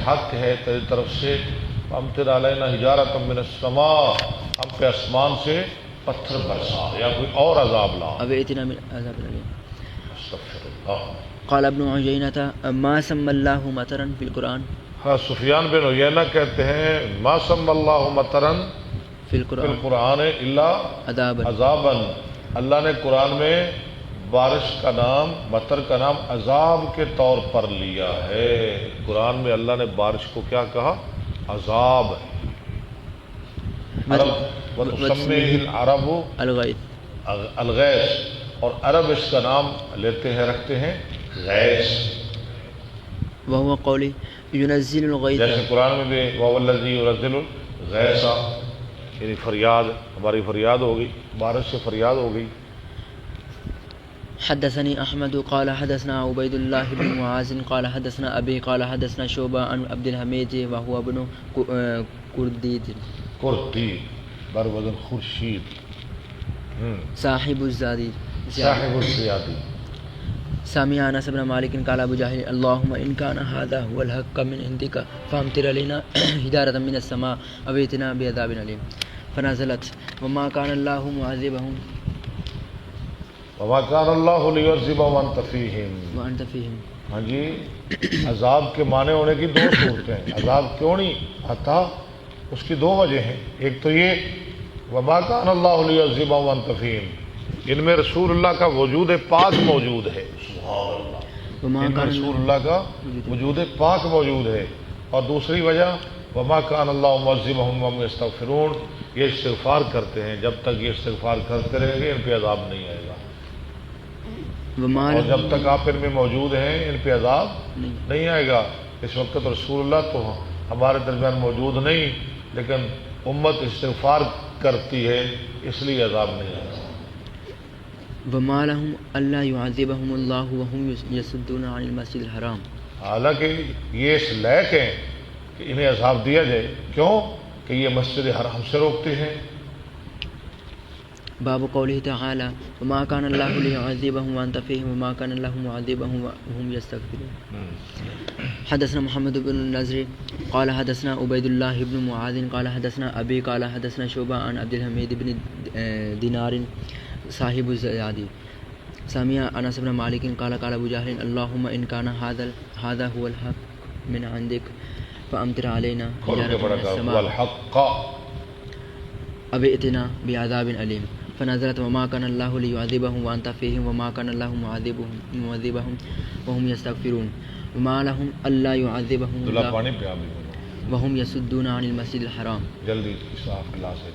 حق ہے تیری طرف سے، امطر علینا حجارۃ من السماء، ہم پہ آسمان سے پتھر برسا یا کوئی اور عذاب لا. اب اتنا من عذاب العلیم. استغفر اللہ. قال ابن عیینہ ما سمى اللہ مطرا فی القرآن. ہاں سفیان بن عیینہ کہتے ہیں ما سمى اللہ مطرا فی القرآن قرآن الا عذابا. عذابا، اللہ نے قرآن میں بارش کا نام، مطر کا نام عذاب کے طور پر لیا ہے. قرآن میں اللہ نے بارش کو کیا کہا؟ عذاب. عرب وتسمیہ العرب الغیث. الغیث، اور عرب اس کا نام لیتے ہیں، رکھتے ہیں غیث. وهو قولی ينزل الغیث. جیسے قرآن میں بھی وَهُوَ الَّذِي يُنَزِّلُ الْغَیثَ، یعنی فریاد، ہماری فریاد ہو گئی، بارش سے فریاد ہو گئی. حدثني احمد قال حدثنا عبید اللہ بن معاذ قال حدثنا ابی قال حدثنا شعبہ عن عبد الحمید وهو ابن کردید کرتی بر وزن خورشید، صاحب الزادی. صاحب الزیادی. سامع انس بن مالک قال ابو جہل اللهم ان كان هذا هو الحق من عندك فامطر علينا حجارة من السماء او ائتنا بعذاب اليم. فنزلت وما كان الله معذبهم وما كان الله ليعذبهم وانت فيهم. وانت فيهم. ہاں جی، عذاب کے معنی ہونے کی دو صورتیں ہیں. عذاب کیوں نہیں آتا؟ اس کی دو وجہ ہیں. ایک تو یہ وما كان الله ليعذبهم وانت فيهم، ان میں رسول اللہ کا وجود پاک موجود ہے. سبحان اللہ. ان میں رسول اللہ کا وجود پاک موجود ہے. اور دوسری وجہ وما كان الله معذبهم وهم يستغفرون، یہ استغفار کرتے ہیں، جب تک یہ استغفار کرتے رہیں گے ان پہ عذاب نہیں آئے گا. اور جب تک آپ ان میں موجود ہیں ان پہ عذاب نہیں آئے گا. اس وقت رسول اللہ تو ہمارے درمیان موجود نہیں، لیکن امت استغفار کرتی ہے، اس لیے عذاب نہیں آئے گا. وما لهم الا يعذبهم الله وهم يصدون عن المسجد الحرام. حالانکہ یہ اس لائق ہیں کہ انہیں عذاب دیا جائے. کیوں؟ کہ یہ مسجد حرام سے روکتے ہیں. باب قوله تعالى وما كان الله ليعذبهم وانت فيهم وما كان الله معذبهم وهم يستغفرون. حدثنا محمد بن النضر قال حدثنا عبید اللہ بن معاذ قال حدثنا ابی قال حدثنا شعبہ عن عبد الحمید بن دینار صاحب الزیادی. سامع انس بن مالک قال قال ابو جہل اللهم ان كان هذا هو الحق من عندك فامطر علينا حجارة من السماء او ائتنا بعذاب الیم. فنزلت وما كان الله ليعذبهم وانت فيهم وما كان الله معذبهم وهم يستغفرون. وما لهم الا يعذبهم الله وهم يصدون عن المسجد الحرام. جلدی صاف کلاس ہے.